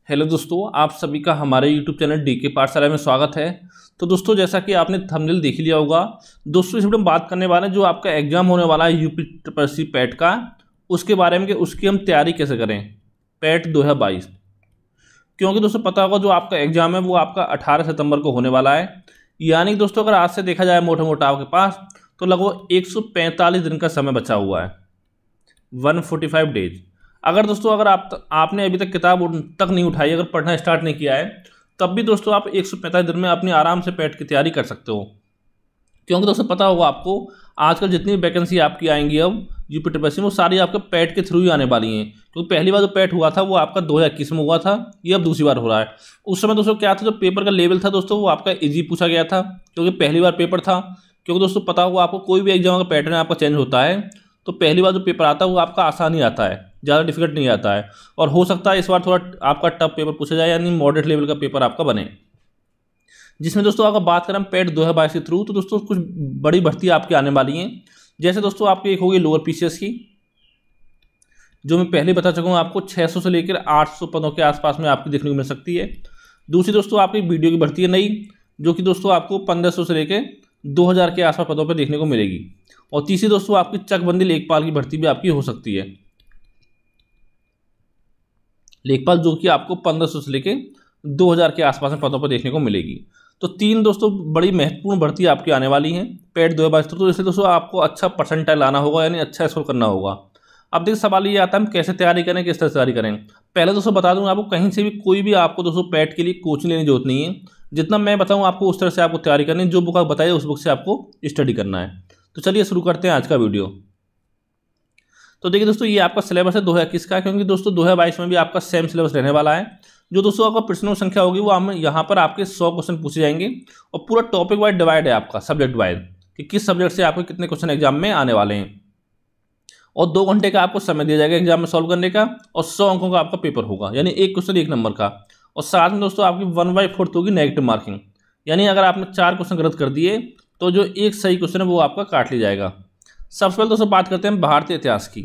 Hello दोस्तों, आप सभी का हमारे YouTube चैनल डीके पाठशाला में स्वागत है। तो दोस्तों, जैसा कि आपने थंबनेल देख लिया होगा, दोस्तों इस वीडियो में बात करने वाले हैं जो आपका एग्जाम होने वाला है यूपी पैट का, उसके बारे में कि उसकी हम तैयारी कैसे करें पैट 2022। क्योंकि दोस्तों पता होगा जो आपका एग्जाम है वो आपका 18 सितंबर को होने वाला है। यानी कि दोस्तों अगर आज से देखा जाए मोटा मोटा आपके पास तो लगभग 145 दिन का समय बचा हुआ है, 145 डेज। अगर दोस्तों आपने अभी तक किताब तक नहीं उठाई, अगर पढ़ना स्टार्ट नहीं किया है, तब भी दोस्तों आप 145 दिन में अपनी आराम से पैट की तैयारी कर सकते हो। क्योंकि दोस्तों पता होगा आपको आजकल जितनी वैकेंसी आपकी आएंगी अब यूपी में वो सारी आपके पैट के थ्रू ही आने वाली हैं। क्योंकि पहली बार जो पैट हुआ था वो आपका 2021 में हुआ था, ये अब दूसरी बार हो रहा है। उस समय दोस्तों क्या था, जो पेपर का लेवल था दोस्तों वो आपका ईजी पूछा गया था, क्योंकि पहली बार पेपर था। क्योंकि दोस्तों पता होगा आपको कोई भी एग्जाम का पैटर्न आपका चेंज होता है तो पहली बार जो पेपर आता है वो आपका आसान ही आता है, ज़्यादा डिफिकल्ट नहीं आता है। और हो सकता है इस बार थोड़ा आपका टफ पेपर पूछा जाए, यानी मॉडरेट लेवल का पेपर आपका बने। जिसमें दोस्तों अगर बात करें पैट 2022 के थ्रू तो दोस्तों कुछ बड़ी भर्ती आपकी आने वाली हैं। जैसे दोस्तों आपकी एक होगी लोअर पीसीएस की, जो मैं पहले बता चुका हूँ आपको 600 से लेकर 800 पदों के आसपास में आपकी देखने को मिल सकती है। दूसरी दोस्तों आपकी वीडियो की भर्ती है नई, जो कि दोस्तों आपको 1500 से लेकर 2000 के आसपास पदों पर देखने को मिलेगी। और तीसरी दोस्तों आपकी चकबंदी लेखपाल की भर्ती भी आपकी हो सकती है, लेखपाल, जो कि आपको 1500 से लेकर 2000 के आसपास में पदों पर देखने को मिलेगी। तो तीन दोस्तों बड़ी महत्वपूर्ण भर्ती आपकी आने वाली हैं पैट 2022। तो इसलिए दोस्तों आपको अच्छा परसेंटाइल लाना होगा, यानी अच्छा स्कोर करना होगा। अब देखिए सवाल ये आता है हम कैसे तैयारी करें, किस तरह तैयारी करें। पहले दोस्तों बता दूं आपको कहीं से भी कोई भी आपको दोस्तों पैट के लिए कोचिंग लेने की जरूरत नहीं है। जितना मैं बताऊं आपको उस तरह से आपको तैयारी करनी है, जो बुक आप बताइए उस बुक से आपको स्टडी करना है। तो चलिए शुरू करते हैं आज का वीडियो। तो देखिए दोस्तों ये आपका सिलेबस है 2021 का, क्योंकि दोस्तों 2022 में भी आपका सेम सिलेबस रहने वाला है। जो दोस्तों आपका प्रश्नों की संख्या होगी वो हम यहाँ पर आपके 100 क्वेश्चन पूछे जाएंगे। और पूरा टॉपिक वाइज डिवाइड है आपका, सब्जेक्ट वाइज, कि किस सब्जेक्ट से आपके कितने क्वेश्चन एग्जाम में आने वाले हैं। और 2 घंटे का आपको समय दिया जाएगा एग्जाम में सॉल्व करने का, और 100 अंकों का आपका पेपर होगा, यानी एक क्वेश्चन 1 नंबर का। और साथ में दोस्तों आपकी 1/4 होगी नेगेटिव मार्किंग, यानी अगर आपने 4 क्वेश्चन गलत कर दिए तो जो एक सही क्वेश्चन है वो आपका काट लिया जाएगा। सबसे पहले दोस्तों बात करते हैं भारतीय इतिहास की।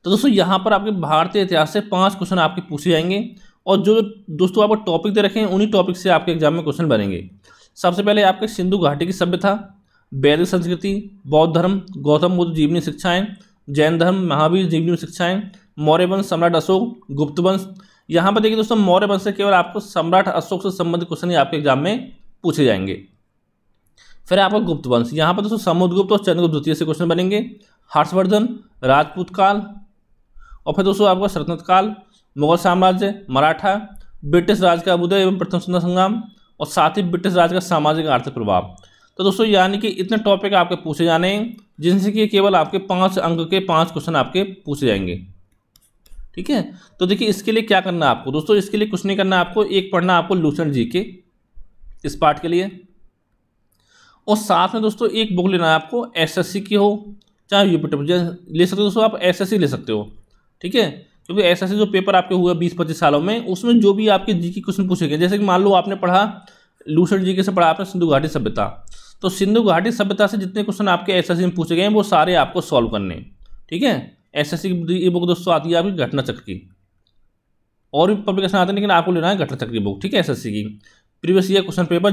तो दोस्तों यहाँ पर आपके भारतीय इतिहास से 5 क्वेश्चन आपके पूछे जाएंगे, और जो दोस्तों आपको टॉपिक दे रखे हैं उन्हीं टॉपिक से आपके एग्जाम में क्वेश्चन बनेंगे। सबसे पहले आपके सिंधु घाटी की सभ्यता, वैदिक संस्कृति, बौद्ध धर्म, गौतम बुद्ध जीवनी शिक्षाएं, जैन धर्म, महावीर जीवनी शिक्षाएं, मौर्य वंश, सम्राट अशोक, गुप्त वंश। यहाँ पर देखिए दोस्तों मौर्य वंश से केवल आपको सम्राट अशोक से संबंधित क्वेश्चन ही आपके एग्जाम में पूछे जाएंगे। फिर आपका गुप्त वंश, यहाँ पर दोस्तों समुद्रगुप्त और चंद्रगुप्त द्वितीय से क्वेश्चन बनेंगे। हर्षवर्धन, राजपूत काल, और फिर दोस्तों आपका सल्तनत काल, मुगल साम्राज्य, मराठा, ब्रिटिश राज का उदय एवं प्रथम स्वतंत्रता संग्राम, और साथ ही ब्रिटिश राज का सामाजिक आर्थिक प्रभाव। तो दोस्तों यानी कि इतने टॉपिक आपके पूछे जाने हैं, जिनसे कि केवल आपके 5 अंक के 5 क्वेश्चन आपके पूछे जाएंगे। ठीक है, तो देखिए इसके लिए क्या करना है आपको दोस्तों, इसके लिए कुछ नहीं करना है आपको। एक पढ़ना आपको लूसेंट जीके इस पार्ट के लिए, और साथ में दोस्तों एक बुक लेना है आपको, एसएससी की हो चाहे यूपी ले सकते हो दोस्तों, आप एसएससी ले सकते हो। ठीक है, क्योंकि एसएससी जो पेपर आपके हुए 20-25 सालों में, उसमें जो भी आपके जीके क्वेश्चन पूछे गए, जैसे कि मान लो आपने पढ़ा लूसेंट जीके से, पढ़ा आपने सिंधु घाटी सभ्यता, तो सिंधु घाटी सभ्यता से जितने क्वेश्चन आपके एसएससी में पूछे गए हैं वो सारे आपको सॉल्व करने हैं। ठीक है, एसएससी की बुक दोस्तों आती है आपकी घटना चक्र की, और भी पब्लिकेशन आते हैं, लेकिन आपको लेना है घटना चक्र की बुक। ठीक है, एसएससी की previous year question paper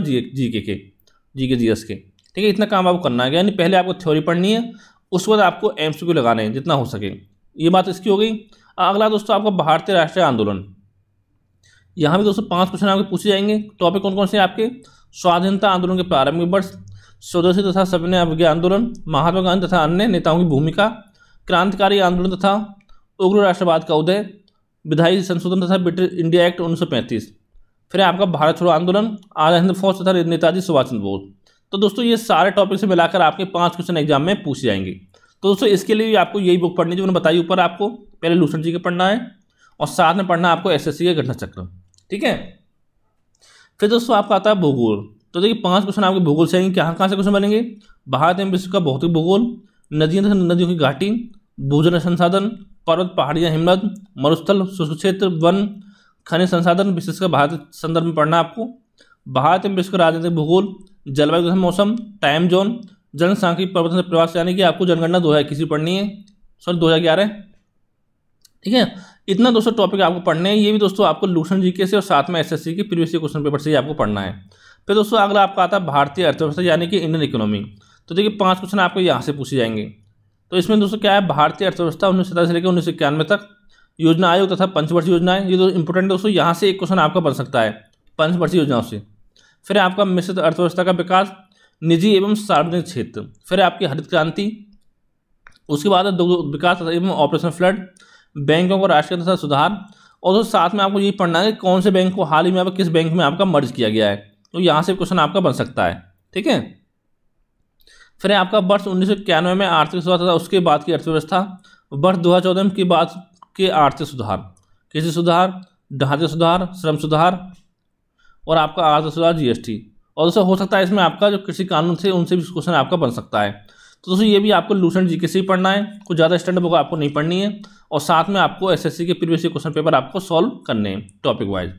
GK GS के। ठीक है, इतना काम आपको करना है, यानी पहले आपको थ्योरी पढ़नी है, उसके बाद आपको एमसीक्यू लगाने हैं जितना हो सके। ये बात इसकी हो गई। अगला दोस्तों आपका भारतीय राष्ट्रीय आंदोलन, यहाँ भी दोस्तों 5 क्वेश्चन आपके पूछे जाएंगे। टॉपिक कौन कौन से आपके, स्वाधीनता आंदोलन के प्रारंभिक वर्ष, स्वदेशी तथा सविनय अवज्ञा आंदोलन, महात्मा गांधी तथा अन्य नेताओं की भूमिका, क्रांतिकारी आंदोलन तथा उग्र राष्ट्रवाद का उदय, विधायी संशोधन तथा ब्रिटिश इंडिया एक्ट 1935। फिर आपका भारत छोड़ो आंदोलन, आजाद हिंद फौज तथा नेताजी सुभाष चंद्र बोस। तो दोस्तों ये सारे टॉपिक से मिलाकर आपके 5 क्वेश्चन एग्जाम में पूछे जाएंगे। तो दोस्तों इसके लिए आपको यही बुक पढ़नी जो मैंने बताई ऊपर, आपको पहले लूसेंट जी के पढ़ना है, और साथ में पढ़ना आपको एसएससी के घटना चक्र। ठीक है, फिर दोस्तों आपका आता है भूगोल। तो देखिए 5 क्वेश्चन आपके भूगोल से आएंगे। कहाँ से क्वेश्चन बनेंगे, भारत एवं विश्व का भौतिक भूगोल, नदियों तथा नदियों की घाटी, भूजल संसाधन, पर्वत पहाड़ियाँ हिमनद, मरुस्थल, शुष्क क्षेत्र, वन, खनिज संसाधन, विशेषकर भारत संदर्भ में पढ़ना आपको। भारत एवं विश्व का राजनीतिक भूगोल, जलवायु तथा मौसम, टाइम जोन, जनसांख्यिक परिवर्तन प्रवास, यानी कि आपको जनगणना 2021 की पढ़नी है, सॉरी 2011। ठीक है, इतना दोस्तों टॉपिक आपको पढ़ने हैं। ये भी दोस्तों आपको लूसेंट जीके से और साथ में एसएससी के प्रीवियस ईयर क्वेश्चन पेपर से ही आपको पढ़ना है। फिर दोस्तों अगला आपका आता है भारतीय अर्थव्यवस्था यानी कि इंडियन इकोनॉमी। तो देखिए 5 क्वेश्चन आपको यहाँ से पूछे जाएंगे। तो इसमें दोस्तों क्या है, भारतीय अर्थव्यवस्था 1947 से लेकर 1991 तक, योजना आयोग तथा पंचवर्षीय योजनाएं। ये तो इंपॉर्टेंट दोस्तों, यहाँ से एक क्वेश्चन आपका बन सकता है पंचवर्षीय योजनाओं से। फिर आपका मिश्रित अर्थव्यवस्था का विकास, निजी एवं सार्वजनिक क्षेत्र। फिर आपकी हरित क्रांति, उसके बाद विकास एवं ऑपरेशन फ्लड, बैंकों को राष्ट्रीय तथा सुधार। और दोस्तों साथ में आपको ये पढ़ना है कि कौन से बैंक को हाल ही में किस बैंक में आपका मर्ज किया गया है। तो यहाँ से क्वेश्चन आपका बन सकता है, ठीक है। फिर आपका वर्ष 1991 में आर्थिक सुधार तथा उसके बाद की अर्थव्यवस्था, वर्ष 2014 के बाद के आर्थिक सुधार, कृषि सुधार, ढांचे सुधार, श्रम सुधार और आपका आर्थिक सुधार जीएसटी। और दोस्तों हो सकता है इसमें आपका जो कृषि कानून थे उनसे भी क्वेश्चन आपका बन सकता है। तो दोस्तों ये भी आपको लूसेंट जीके से ही पढ़ना है, कुछ ज़्यादा स्टैंडर्ड बुक आपको नहीं पढ़नी है। और साथ में आपको एसएससी के प्रीवियस ईयर क्वेश्चन पेपर आपको सॉल्व करने हैं टॉपिक वाइज।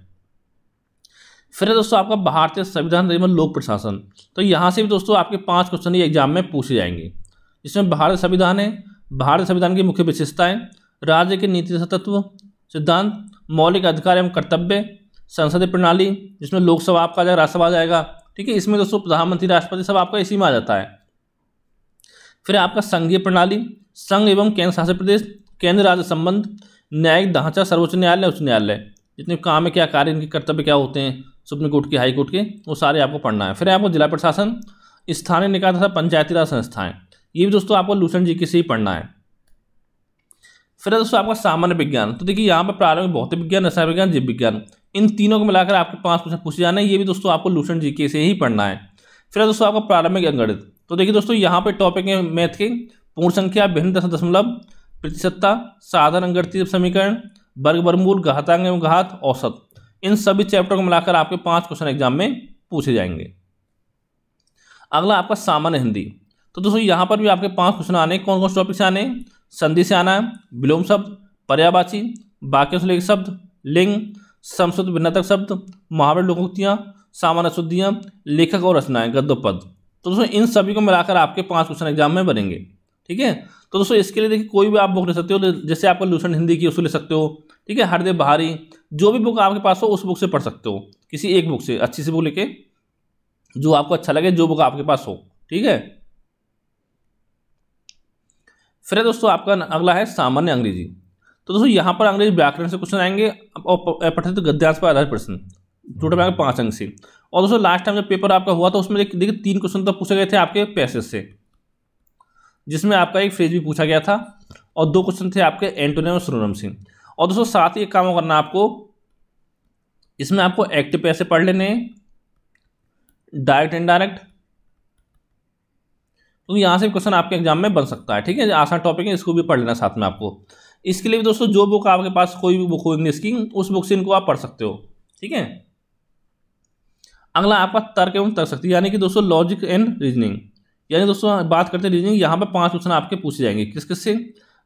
फिर दोस्तों आपका भारतीय संविधान एवं लोक प्रशासन। तो यहाँ से भी दोस्तों आपके 5 क्वेश्चन ये एग्जाम में पूछे जाएंगे। इसमें भारतीय संविधान है, भारतीय संविधान की मुख्य विशेषताएं, राज्य के नीति तत्व सिद्धांत, मौलिक अधिकार एवं कर्तव्य, संसदीय प्रणाली जिसमें लोकसभा आपका आ जाएगा, राज्यसभा आ जाएगा, ठीक है। इसमें दोस्तों प्रधानमंत्री राष्ट्रपति सब आपका इसी में आ जाता है। फिर आपका संघीय प्रणाली, संघ एवं केंद्र शासित प्रदेश, केंद्र राज्य संबंध, न्यायिक ढांचा, सर्वोच्च न्यायालय, उच्च न्यायालय, जितने काम है क्या कार्य, इनके कर्तव्य क्या होते हैं, सुप्रीम कोर्ट के, हाई कोर्ट के, वो सारे आपको पढ़ना है। फिर आपको जिला प्रशासन, स्थानीय निकाय तथा पंचायती राज संस्थाएं, ये भी दोस्तों आपको लूसेंट जीके से ही पढ़ना है। फिर दोस्तों आपका सामान्य विज्ञान। तो देखिए यहाँ पर प्रारंभिक भौतिक विज्ञान, रसायन विज्ञान, जीव विज्ञान, इन तीनों को मिलाकर आपके 5 क्वेश्चन पूछे जाने हैं। ये भी दोस्तों आपको लूसेंट जीके से ही पढ़ना है। फिर दोस्तों आपका प्रारंभिक अंकगणित। तो देखिए दोस्तों यहाँ पे टॉपिक है मैथ के पूर्ण संख्या, भिन्न दशमलव, प्रतिशतता, साधारण अंकगणितीय समीकरण, वर्ग वर्गमूल, घातांक एवं घात, औसत, इन सभी चैप्टर को मिलाकर आपके 5 क्वेश्चन एग्जाम में पूछे जाएंगे। अगला आपका सामान्य हिंदी। तो दोस्तों यहाँ पर भी आपके 5 क्वेश्चन आने, कौन कौन से टॉपिक से आने, संधि से आना है, विलोम शब्द, पर्यायवाची, वाक्यों से लेकर शब्द, लिंग, समशब्द भिन्नतक शब्द, मुहावरे, लोकोक्तियाँ, सामान्य शुद्धियाँ, लेखक और रचनाएं, गद्य पद। तो दोस्तों इन सभी को मिलाकर आपके 5 क्वेश्चन एग्जाम में बनेंगे, ठीक है। तो दोस्तों इसके लिए देखिए कोई भी आप बुक ले सकते हो, जैसे आपका लूसेंट हिंदी की उसको ले सकते हो, ठीक है। हरदेव बहारी, जो भी बुक आपके पास हो उस बुक से पढ़ सकते हो, किसी एक बुक से, अच्छी सी बुक लेके जो आपको अच्छा लगे, जो बुक आपके पास हो, ठीक है। फिर दोस्तों आपका अगला है सामान्य अंग्रेजी। तो दोस्तों यहाँ पर अंग्रेजी व्याकरण से क्वेश्चन आएंगे और पठित गद्यांश पर आधारित प्रश्न, टोटल आएंगे 5 अंक से। और दोस्तों लास्ट टाइम जब पेपर आपका हुआ था उसमें देखिए 3 क्वेश्चन तो पूछे गए थे आपके पैसेज से, जिसमें आपका एक फ्रेज भी पूछा गया था और 2 क्वेश्चन थे आपके एंटोनिम और सिनोनिम से। और दोस्तों साथ ही एक काम करना आपको, इसमें आपको एक्टिव पैसे पढ़ लेने, डायरेक्ट इनडायरेक्ट, तो यहाँ से क्वेश्चन आपके एग्जाम में बन सकता है, ठीक है। आसान टॉपिक है, इसको भी पढ़ लेना साथ में आपको। इसके लिए भी दोस्तों जो बुक आपके पास कोई भी बुक हो इंग्लिश की, उस बुक से इनको आप पढ़ सकते हो, ठीक है। अगला आपका तर्क एवं तर्कशक्ति यानी कि दोस्तों लॉजिक एंड रीजनिंग, यानी दोस्तों बात करते हैं रीजनिंग। यहाँ पर 5 क्वेश्चन आपके पूछे जाएंगे, किस किस से,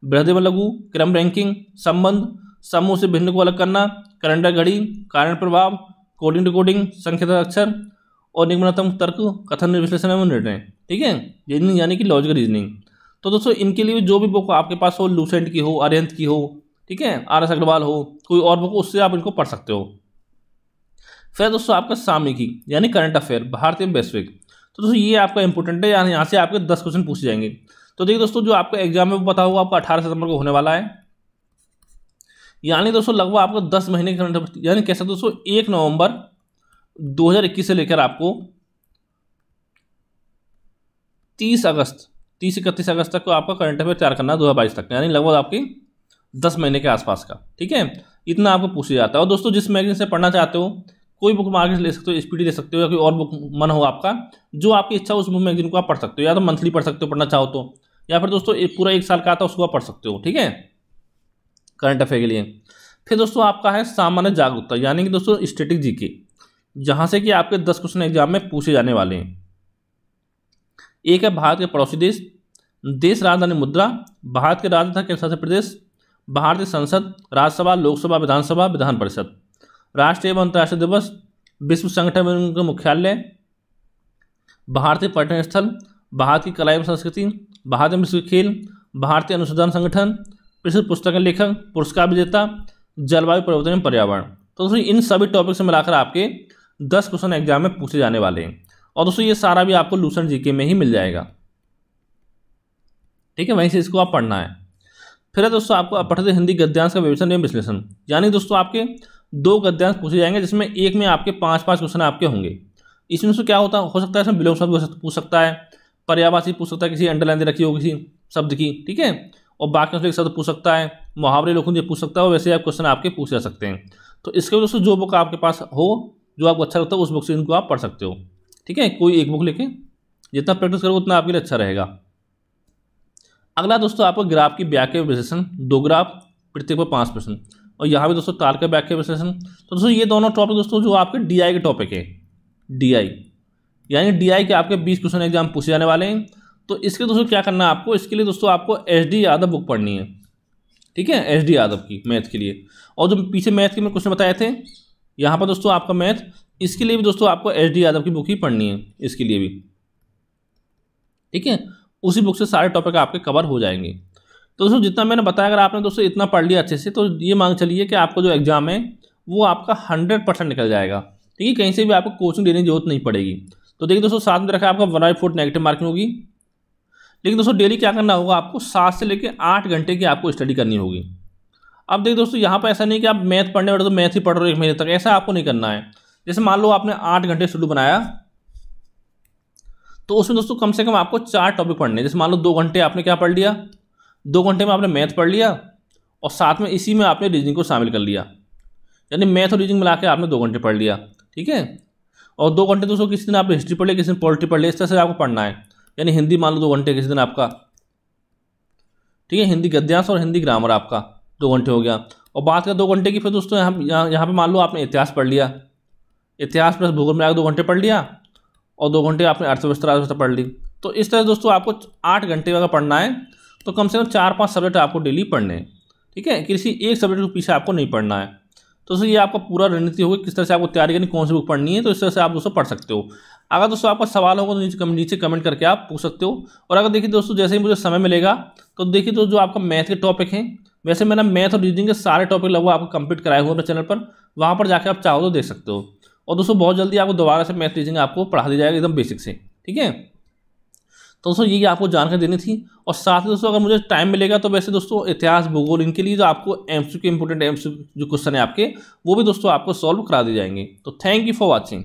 बृहद एवं लघु, क्रम रैंकिंग, संबंध, समूह से भिन्न को अलग करना, कैलेंडर घड़ी, कारण प्रभाव, कोडिंग डिकोडिंग, संख्या अक्षर और निगमनात्मक तर्क, कथन विश्लेषण एवं निर्णय, ठीक है, यानी कि लॉजिकल रीजनिंग। तो दोस्तों इनके लिए जो भी बुक आपके पास हो, लूसेंट की हो, अरिहंत की हो, ठीक है, RS अग्रवाल हो, कोई और बुक, उससे आप इनको पढ़ सकते हो। फिर दोस्तों आपका सामयिकी यानी करंट अफेयर, भारतीय वैश्विक। तो दोस्तों ये आपका इंपॉर्टेंट है, यहाँ से आपके 10 क्वेश्चन पूछे जाएंगे। तो देखिए दोस्तों जो आपका एग्जाम में पता होगा आपका 18 सितंबर को होने वाला है, यानी दोस्तों लगभग आपको 10 महीने करंट अफेयर, यानी कैसा दोस्तों 1 नवंबर 2021 से लेकर आपको 30-31 अगस्त तक को आपका करंट अफेयर तैयार करना है 2022 तक, यानी लगभग आपकी 10 महीने के आसपास का, ठीक है। इतना आपको पूछा जाता है। और दोस्तों जिस मैगजीन से पढ़ना चाहते हो, कोई बुक मार्केट ले सकते हो, स्पीडी ले सकते हो, या कोई और बुक मन हो आपका, जो आपकी इच्छा हो उस बुक मैगजीन को आप पढ़ सकते हो, या तो मंथली पढ़ सकते हो पढ़ना चाहो तो, या फिर दोस्तों पूरा 1 साल का आता है उसको आप पढ़ सकते हो, ठीक है, करंट अफेयर के लिए। फिर दोस्तों आपका है सामान्य जागरूकता यानी कि दोस्तों स्टैटिक जीके, जहाँ से कि आपके 10 क्वेश्चन एग्जाम में पूछे जाने वाले हैं। एक है भारत के पड़ोसी देश, देश राजधानी मुद्रा, भारत के राज्य तथा केंद्र शासित प्रदेश, भारतीय संसद, राज्यसभा, लोकसभा, विधानसभा, विधान परिषद, राष्ट्रीय एवं अंतर्राष्ट्रीय दिवस, विश्व संगठन में उनका मुख्यालय, भारतीय पर्यटन स्थल, भारत की कला एवं संस्कृति, भारतीय विश्व खेल, भारतीय अनुसंधान संगठन, प्रसिद्ध पुस्तक लेखक, पुरस्कार विजेता, जलवायु परिवर्तन एवं पर्यावरण। तो दोस्तों इन सभी टॉपिक से मिलाकर आपके 10 क्वेश्चन एग्जाम में पूछे जाने वाले हैं। और दोस्तों ये सारा भी आपको लूसेंट जीके में ही मिल जाएगा, ठीक है, वहीं से इसको आप पढ़ना है। फिर है दोस्तों आपको पढ़ते हिंदी गद्यांश का विवेचन एवं विश्लेषण, यानी दोस्तों आपके 2 गद्यांश पूछे जाएंगे, जिसमें एक में आपके 5-5 क्वेश्चन आपके होंगे। इसमें से क्या हो सकता है, इसमें विलोम शब्द पूछ सकता है, पर्यायवाची पूछ सकता है, किसी अंडरलाइन दे रखी हो किसी शब्द की, ठीक है, और बाकी एक शब्द पूछ सकता है, मुहावरे लोखंड ये पूछ सकता है, और वैसे आप क्वेश्चन आपके पूछ जा सकते हैं। तो इसके दोस्तों जो बुक आपके पास हो, जो आपको अच्छा लगता है, उस बुक से इनको आप पढ़ सकते हो, ठीक है, कोई एक बुक लेके जितना प्रैक्टिस करोगे उतना आपके लिए अच्छा रहेगा। अगला दोस्तों आपको ग्राफ की व्याख्या विश्लेषण, 2 ग्राफ, प्रत्येक पर 5 प्रश्न, और यहाँ भी दोस्तों ताल का व्याख्या विश्लेषण। तो दोस्तों ये दोनों टॉपिक दोस्तों जो आपके डीआई के टॉपिक है, डीआई यानी डीआई के आपके 20 क्वेश्चन एग्जाम पूछे जाने वाले हैं। तो इसके दोस्तों क्या करना है आपको, इसके लिए दोस्तों आपको एसडी यादव बुक पढ़नी है, ठीक है, एसडी यादव की मैथ के लिए। और जो पीछे मैथ के मैं क्वेश्चन बताए थे यहाँ पर दोस्तों आपका मैथ, इसके लिए भी दोस्तों आपको एसडी यादव की बुक ही पढ़नी है, इसके लिए भी, ठीक है, उसी बुक से सारे टॉपिक आपके कवर हो जाएंगे। तो दोस्तों जितना मैंने बताया, अगर आपने दोस्तों इतना पढ़ लिया अच्छे से, तो ये मान चलिए कि आपका जो एग्जाम है वो आपका 100% निकल जाएगा, ठीक है, कहीं से भी आपको कोचिंग लेने की जरूरत नहीं पड़ेगी। तो देखिए दोस्तों साथ में रखा है आपका 1/4 फुट नेगेटिव मार्किंग होगी, लेकिन दोस्तों डेली क्या करना होगा आपको, 7 से लेकर 8 घंटे की आपको स्टडी करनी होगी। अब देखिए दोस्तों यहाँ पर ऐसा नहीं कि आप मैथ पढ़ने वाले तो मैथ ही पढ़ रहे हो 1 महीने तक, ऐसा आपको नहीं करना है। जैसे मान लो आपने 8 घंटे शेड्यूल बनाया, तो उसमें दोस्तों कम से कम आपको 4 टॉपिक पढ़ने हैं। जैसे मान लो 2 घंटे आपने क्या पढ़ लिया, 2 घंटे में आपने मैथ पढ़ लिया, और साथ में इसी में आपने रीजनिंग को शामिल कर लिया, यानी मैथ और रीजनिंग मिला के आपने 2 घंटे पढ़ लिया, ठीक है। और 2 घंटे दोस्तों किसी दिन आपने हिस्ट्री पढ़ लिया, किसी दिन पॉलिटी पढ़ लिया, इस तरह से आपको पढ़ना है। यानी हिंदी मान लो 2 घंटे किसी दिन आपका, ठीक है, हिंदी गद्यांश और हिंदी ग्रामर आपका 2 घंटे हो गया। और बात करें 2 घंटे की, फिर दोस्तों यहाँ पे मान लो आपने इतिहास पढ़ लिया, इतिहास प्लस भूगोल में 2 घंटे पढ़ लिया, और 2 घंटे आपने अर्थव्यवस्था पढ़ ली। तो इस तरह दोस्तों आपको 8 घंटे अगर पढ़ना है तो कम से कम 4-5 सब्जेक्ट आपको डेली पढ़ने हैं, ठीक है, किसी एक सब्जेक्ट के पीछे आपको नहीं पढ़ना है। तो दोस्तों ये आपका पूरा रणनीति होगी किस तरह से आपको तैयारी करनी, कौन सी बुक पढ़नी है, तो इस तरह से आप दोस्तों पढ़ सकते हो। अगर दोस्तों आपका सवाल होगा तो नीचे कमेंट करके आप पूछ सकते हो। और अगर देखिए दोस्तों जैसे ही मुझे समय मिलेगा तो देखिए तो जो आपका मैथ के टॉपिक हैं, वैसे मैंने मैथ और रीजनिंग के सारे टॉपिक लगभग आपको कंप्लीट कराए हुए अपने चैनल पर, वहाँ पर जाकर आप चाहो तो देख सकते हो। और दोस्तों बहुत जल्दी आपको दोबारा से मैथ रीजनिंग आपको पढ़ा दी जाएगा एकदम बेसिक से, ठीक है। तो दोस्तों यही आपको जानकारी देनी थी। और साथ ही दोस्तों अगर मुझे टाइम मिलेगा तो वैसे दोस्तों इतिहास भूगोल इनके लिए जो आपको एमसीक्यू इंपोर्टेंट एमसीक्यू जो क्वेश्चन है आपके, वो भी दोस्तों आपको सॉल्व करा दिए जाएंगे। तो थैंक यू फॉर वॉचिंग।